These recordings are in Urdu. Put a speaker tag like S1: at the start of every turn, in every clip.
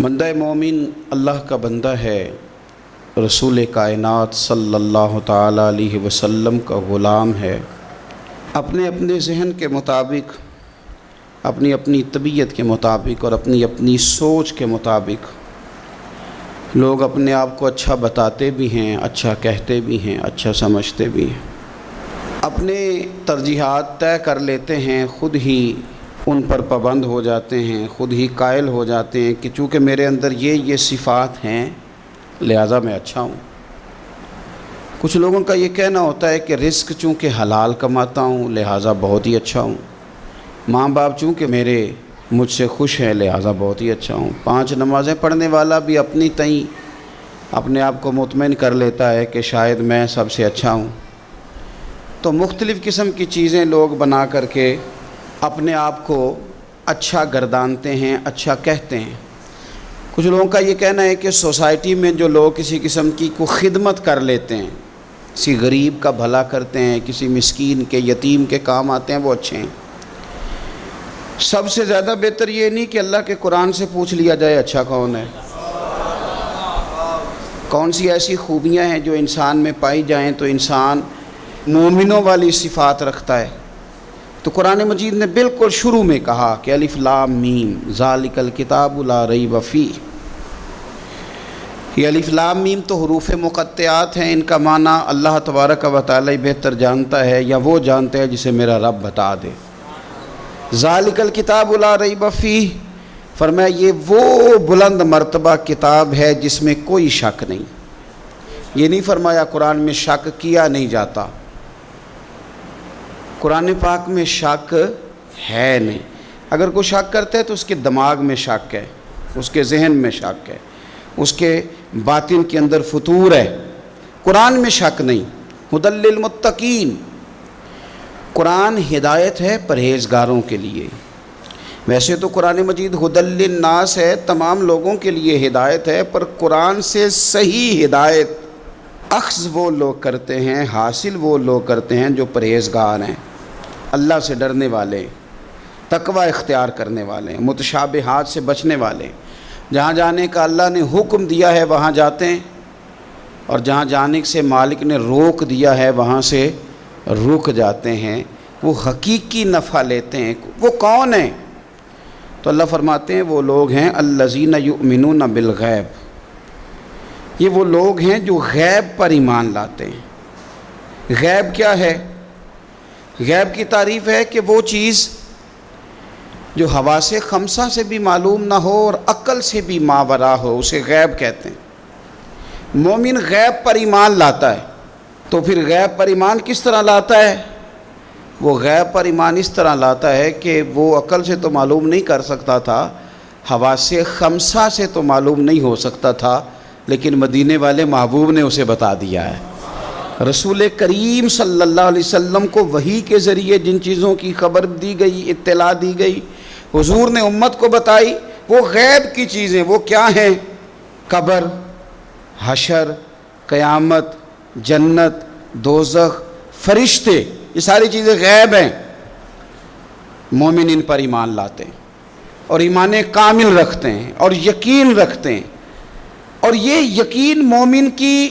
S1: بندہ مومن اللہ کا بندہ ہے، رسول کائنات صلی اللہ تعالیٰ علیہ وسلم کا غلام ہے۔ اپنے اپنے ذہن کے مطابق، اپنی اپنی طبیعت کے مطابق اور اپنی اپنی سوچ کے مطابق لوگ اپنے آپ کو اچھا بتاتے بھی ہیں، اچھا کہتے بھی ہیں، اچھا سمجھتے بھی ہیں، اپنے ترجیحات طے کر لیتے ہیں، خود ہی ان پر پابند ہو جاتے ہیں، خود ہی قائل ہو جاتے ہیں کہ چونکہ میرے اندر یہ صفات ہیں لہٰذا میں اچھا ہوں۔ کچھ لوگوں کا یہ کہنا ہوتا ہے کہ رزق چونکہ حلال کماتا ہوں لہٰذا بہت ہی اچھا ہوں، ماں باپ چونکہ میرے مجھ سے خوش ہیں لہٰذا بہت ہی اچھا ہوں۔ 5 نمازیں پڑھنے والا بھی اپنی تئیں اپنے آپ کو مطمئن کر لیتا ہے کہ شاید میں سب سے اچھا ہوں۔ تو مختلف قسم کی چیزیں لوگ بنا کر کے اپنے آپ کو اچھا گردانتے ہیں، اچھا کہتے ہیں۔ کچھ لوگوں کا یہ کہنا ہے کہ سوسائٹی میں جو لوگ کسی قسم کی کو خدمت کر لیتے ہیں، کسی غریب کا بھلا کرتے ہیں، کسی مسکین کے یتیم کے کام آتے ہیں، وہ اچھے ہیں۔ سب سے زیادہ بہتر یہ نہیں کہ اللہ کے قرآن سے پوچھ لیا جائے اچھا کون ہے، کون سی ایسی خوبیاں ہیں جو انسان میں پائی جائیں تو انسان مومنوں والی صفات رکھتا ہے۔ تو قرآن مجید نے بالکل شروع میں کہا کہ الف لام میم ذالک الکتاب لا ریب فیہ۔ یہ الف لام میم تو حروف مقطعات ہیں، ان کا معنی اللہ تبارک و تعالی بہتر جانتا ہے، یا وہ جانتا ہے جسے میرا رب بتا دے۔ ذالک الکتاب لا ریب فیہ فرمایا یہ وہ بلند مرتبہ کتاب ہے جس میں کوئی شک نہیں۔ یہ نہیں فرمایا قرآن میں شک کیا نہیں جاتا، قرآن پاک میں شک ہے نہیں۔ اگر کوئی شک کرتا ہے تو اس کے دماغ میں شک ہے، اس کے ذہن میں شک ہے، اس کے باطن کے اندر فطور ہے۔ قرآن میں شک نہیں۔ ھدی للمتقین، قرآن ہدایت ہے پرہیزگاروں کے لیے۔ ویسے تو قرآن مجید ھدی للناس ہے، تمام لوگوں کے لیے ہدایت ہے، پر قرآن سے صحیح ہدایت اخذ وہ لوگ کرتے ہیں، حاصل وہ لوگ کرتے ہیں جو پرہیزگار ہیں، اللہ سے ڈرنے والے، تقوی اختیار کرنے والے، متشابہات سے بچنے والے۔ جہاں جانے کا اللہ نے حکم دیا ہے وہاں جاتے ہیں، اور جہاں جانے سے مالک نے روک دیا ہے وہاں سے رک جاتے ہیں۔ وہ حقیقی نفع لیتے ہیں۔ وہ کون ہیں؟ تو اللہ فرماتے ہیں وہ لوگ ہیں الذین یؤمنون بالغیب، یہ وہ لوگ ہیں جو غیب پر ایمان لاتے ہیں۔ غیب کیا ہے؟ غیب کی تعریف ہے کہ وہ چیز جو حواس خمسہ سے بھی معلوم نہ ہو اور عقل سے بھی ماوراء ہو، اسے غیب کہتے ہیں۔ مومن غیب پر ایمان لاتا ہے۔ تو پھر غیب پر ایمان کس طرح لاتا ہے؟ وہ غیب پر ایمان اس طرح لاتا ہے کہ وہ عقل سے تو معلوم نہیں کر سکتا تھا، حواس خمسہ سے تو معلوم نہیں ہو سکتا تھا، لیکن مدینے والے محبوب نے اسے بتا دیا ہے۔ رسول کریم صلی اللہ علیہ وسلم کو وحی کے ذریعے جن چیزوں کی خبر دی گئی، اطلاع دی گئی، حضور نے امت کو بتائی، وہ غیب کی چیزیں۔ وہ کیا ہیں؟ قبر، حشر، قیامت، جنت، دوزخ، فرشتے، یہ ساری چیزیں غیب ہیں۔ مومن ان پر ایمان لاتے ہیں اور ایمان کامل رکھتے ہیں اور یقین رکھتے ہیں، اور یہ یقین مومن کی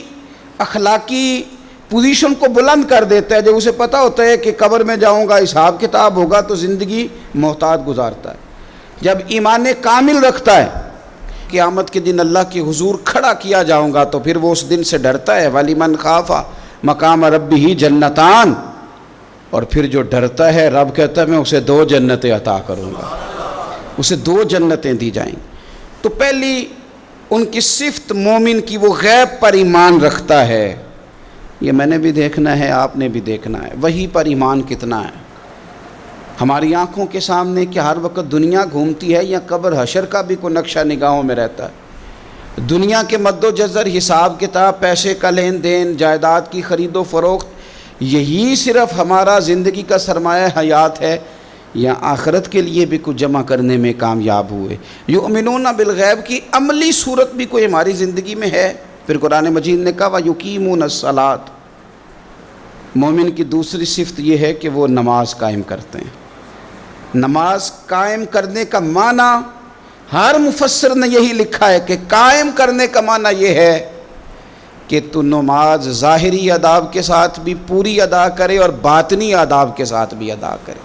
S1: اخلاقی پوزیشن کو بلند کر دیتا ہے۔ جب اسے پتہ ہوتا ہے کہ قبر میں جاؤں گا، حساب کتاب ہوگا، تو زندگی محتاط گزارتا ہے۔ جب ایمان کامل رکھتا ہے، قیامت کے دن اللہ کے حضور کھڑا کیا جاؤں گا، تو پھر وہ اس دن سے ڈرتا ہے۔ وَلِمَنْ خَافَ مَقَامَ رَبِّهِ جَنَّتَانِ، اور پھر جو ڈرتا ہے رب کہتا ہے میں اسے 2 جنتیں عطا کروں گا، اسے 2 جنتیں دی جائیں۔ تو پہلی ان کی صفت مومن کی، وہ غیب پر ایمان رکھتا ہے۔ یہ میں نے بھی دیکھنا ہے، آپ نے بھی دیکھنا ہے، وحی پر ایمان کتنا ہے۔ ہماری آنکھوں کے سامنے کہ ہر وقت دنیا گھومتی ہے، یا قبر حشر کا بھی کوئی نقشہ نگاہوں میں رہتا ہے؟ دنیا کے مد و جزر، حساب کتاب، پیسے کا لین دین، جائیداد کی خرید و فروخت، یہی صرف ہمارا زندگی کا سرمایہ حیات ہے، یا آخرت کے لیے بھی کچھ جمع کرنے میں کامیاب ہوئے؟ یؤمنون بالغیب کی عملی صورت بھی کوئی ہماری زندگی میں ہے؟ پھر قرآن مجید نے کہا وَيُقِيمُونَ الصَّلَاةَ، مومن کی دوسری صفت یہ ہے کہ وہ نماز قائم کرتے ہیں۔ نماز قائم کرنے کا معنی ہر مفسر نے یہی لکھا ہے کہ قائم کرنے کا معنی یہ ہے کہ تو نماز ظاہری آداب کے ساتھ بھی پوری ادا کرے اور باطنی آداب کے ساتھ بھی ادا کرے.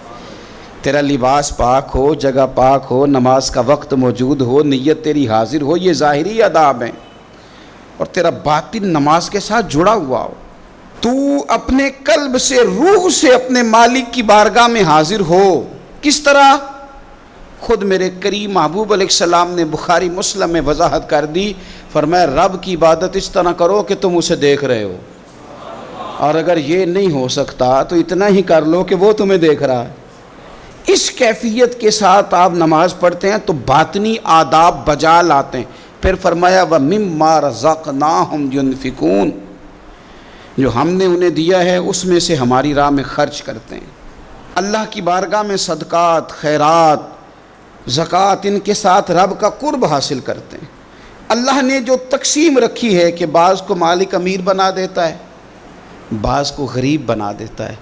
S1: تیرا لباس پاک ہو، جگہ پاک ہو، نماز کا وقت موجود ہو، نیت تیری حاضر ہو، یہ ظاہری آداب ہیں، اور تیرا باطن نماز کے ساتھ جڑا ہوا ہو. تو اپنے قلب سے، روح سے اپنے مالک کی بارگاہ میں حاضر ہو. کس طرح؟ خود میرے کریم محبوب علیہ السلام نے بخاری مسلم میں وضاحت کر دی. فرمایا رب کی عبادت اس طرح کرو کہ تم اسے دیکھ رہے ہو، اور اگر یہ نہیں ہو سکتا تو اتنا ہی کر لو کہ وہ تمہیں دیکھ رہا ہے. اس کیفیت کے ساتھ آپ نماز پڑھتے ہیں تو باطنی آداب بجا لاتے ہیں. پھر فرمایا وَمِمَّا رَزَقْنَاهُمْ يُنْفِقُونَ، جو ہم نے انہیں دیا ہے اس میں سے ہماری راہ میں خرچ کرتے ہیں. اللہ کی بارگاہ میں صدقات، خیرات، زکوٰۃ، ان کے ساتھ رب کا قرب حاصل کرتے ہیں. اللہ نے جو تقسیم رکھی ہے کہ بعض کو مالک امیر بنا دیتا ہے، بعض کو غریب بنا دیتا ہے،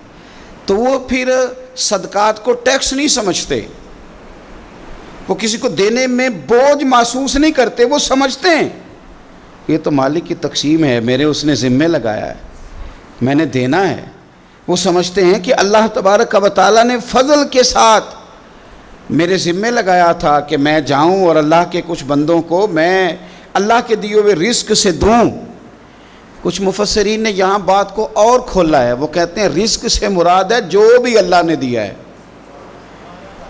S1: تو وہ پھر صدقات کو ٹیکس نہیں سمجھتے، وہ کسی کو دینے میں بوجھ محسوس نہیں کرتے. وہ سمجھتے ہیں یہ تو مالک کی تقسیم ہے، میرے اس نے ذمہ لگایا ہے، میں نے دینا ہے. وہ سمجھتے ہیں کہ اللہ تبارک و تعالیٰ نے فضل کے ساتھ میرے ذمہ لگایا تھا کہ میں جاؤں اور اللہ کے کچھ بندوں کو میں اللہ کے دیے ہوئے رزق سے دوں. کچھ مفسرین نے یہاں بات کو اور کھولا ہے. وہ کہتے ہیں رزق سے مراد ہے جو بھی اللہ نے دیا ہے.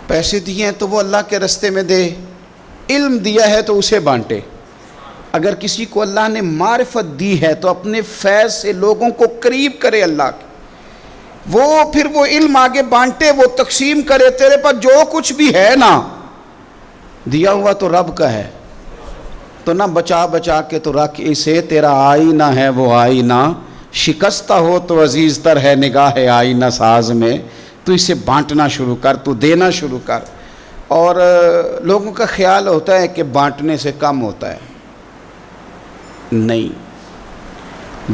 S1: پیسے دیے ہیں تو وہ اللہ کے رستے میں دے، علم دیا ہے تو اسے بانٹے. اگر کسی کو اللہ نے معرفت دی ہے تو اپنے فیض سے لوگوں کو قریب کرے اللہ کے، وہ پھر وہ علم آگے بانٹے، وہ تقسیم کرے. تیرے پاس جو کچھ بھی ہے نا دیا ہوا تو رب کا ہے، تو نہ بچا بچا کے تو رکھ اسے. تیرا آئینہ ہے وہ آئینہ، شکستہ ہو تو عزیز تر ہے نگاہ آئینہ ساز میں. تو اسے بانٹنا شروع کر، تو دینا شروع کر. اور لوگوں کا خیال ہوتا ہے کہ بانٹنے سے کم ہوتا ہے، نہیں،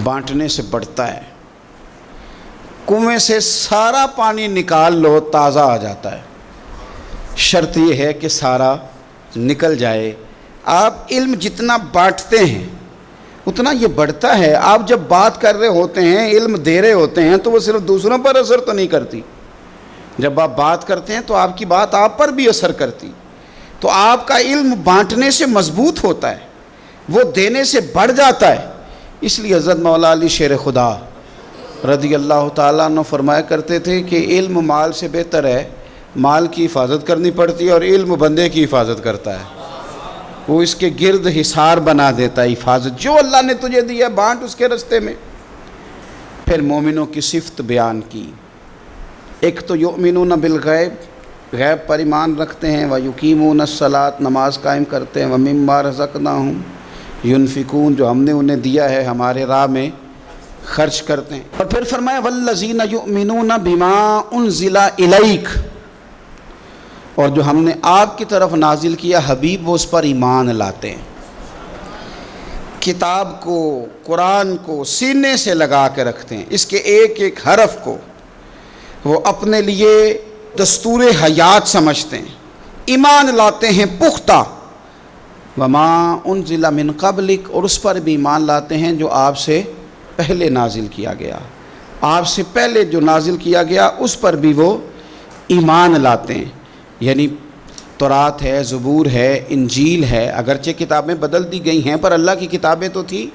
S1: بانٹنے سے بڑھتا ہے. کنویں سے سارا پانی نکال لو تازہ آ جاتا ہے، شرط یہ ہے کہ سارا نکل جائے. آپ علم جتنا بانٹتے ہیں اتنا یہ بڑھتا ہے. آپ جب بات کر رہے ہوتے ہیں، علم دے رہے ہوتے ہیں، تو وہ صرف دوسروں پر اثر تو نہیں کرتی. جب آپ بات کرتے ہیں تو آپ کی بات آپ پر بھی اثر کرتی. تو آپ کا علم بانٹنے سے مضبوط ہوتا ہے، وہ دینے سے بڑھ جاتا ہے. اس لیے حضرت مولا علی شیر خدا رضی اللہ تعالیٰ عنہ فرمایا کرتے تھے کہ علم مال سے بہتر ہے. مال کی حفاظت کرنی پڑتی ہے اور علم بندے کی حفاظت کرتا ہے. وہ اس کے گرد حصار بنا دیتا ہے. حفاظت جو اللہ نے تجھے دیا بانٹ اس کے رستے میں. پھر مومنوں کی صفت بیان کی. ایک تو یؤمنون بالغیب، غیب پر ایمان رکھتے ہیں، وَيُقِيمُونَ الصَّلَاةَ، نماز قائم کرتے ہیں، وَمِمَّا رَزَقْنَاهُمْ يُنْفِقُونَ، جو ہم نے انہیں دیا ہے ہمارے راہ میں خرچ کرتے ہیں. اور پھر فرمایا وَالَّذِينَ يُؤْمِنُونَ بِمَا أُنزِلَ إِلَيْكَ، اور جو ہم نے آپ کی طرف نازل کیا حبیب وہ اس پر ایمان لاتے ہیں. کتاب کو، قرآن کو سینے سے لگا کے رکھتے ہیں، اس کے ایک ایک حرف کو وہ اپنے لیے دستور حیات سمجھتے ہیں، ایمان لاتے ہیں پختہ. وَمَا أُنزِلَ مِن قَبْلِكَ، اور اس پر بھی ایمان لاتے ہیں جو آپ سے پہلے نازل کیا گیا. آپ سے پہلے جو نازل کیا گیا اس پر بھی وہ ایمان لاتے ہیں. یعنی تورات ہے، زبور ہے، انجیل ہے، اگرچہ کتابیں بدل دی گئی ہیں پر اللہ کی کتابیں تو تھی،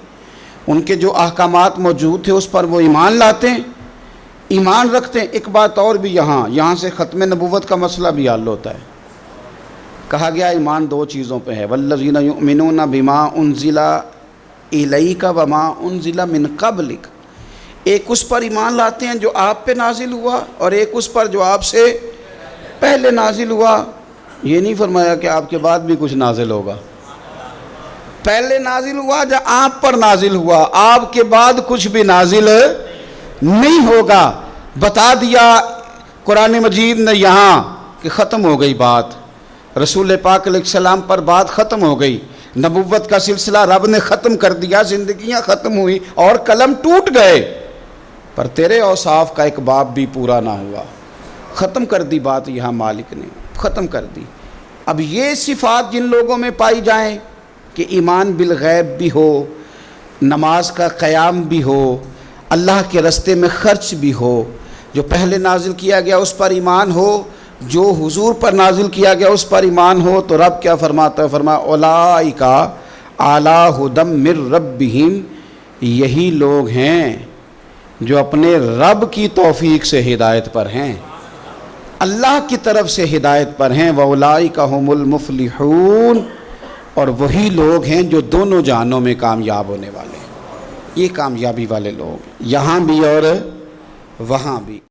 S1: ان کے جو احکامات موجود تھے اس پر وہ ایمان لاتے ہیں، ایمان رکھتے ہیں. ایک بات اور بھی یہاں سے ختم نبوت کا مسئلہ بھی حل ہوتا ہے. کہا گیا ایمان دو چیزوں پہ ہے، وَالَّذِينَ يُؤْمِنُونَ بِمَا أُنزِلَ إِلَيْكَ وَمَا أُنزِلَ مِن قَبْلِكَ. ایک اس پر ایمان لاتے ہیں جو آپ پہ نازل ہوا، اور ایک اس پر جو آپ سے پہلے نازل ہوا. یہ نہیں فرمایا کہ آپ کے بعد بھی کچھ نازل ہوگا. پہلے نازل ہوا جب آپ پر نازل ہوا، آپ کے بعد کچھ بھی نازل نہیں ہوگا. بتا دیا قرآن مجید نے یہاں کہ ختم ہو گئی بات، رسول پاک علیہ السلام پر بات ختم ہو گئی. نبوت کا سلسلہ رب نے ختم کر دیا، زندگیاں ختم ہوئی اور قلم ٹوٹ گئے، پر تیرے اوصاف کا ایک باب بھی پورا نہ ہوا. ختم کر دی بات، یہاں مالک نے ختم کر دی. اب یہ صفات جن لوگوں میں پائی جائیں کہ ایمان بالغیب بھی ہو، نماز کا قیام بھی ہو، اللہ کے راستے میں خرچ بھی ہو، جو پہلے نازل کیا گیا اس پر ایمان ہو، جو حضور پر نازل کیا گیا اس پر ایمان ہو، تو رب کیا فرماتا ہے؟ فرمایا اولئک علی ھدی من ربہم، یہی لوگ ہیں جو اپنے رب کی توفیق سے ہدایت پر ہیں، اللہ کی طرف سے ہدایت پر ہیں، وَأُولَٰئِکَ هُمُ الْمُفْلِحُونَ، اور وہی لوگ ہیں جو دونوں جہانوں میں کامیاب ہونے والے ہیں۔ یہ کامیابی والے لوگ یہاں بھی اور وہاں بھی۔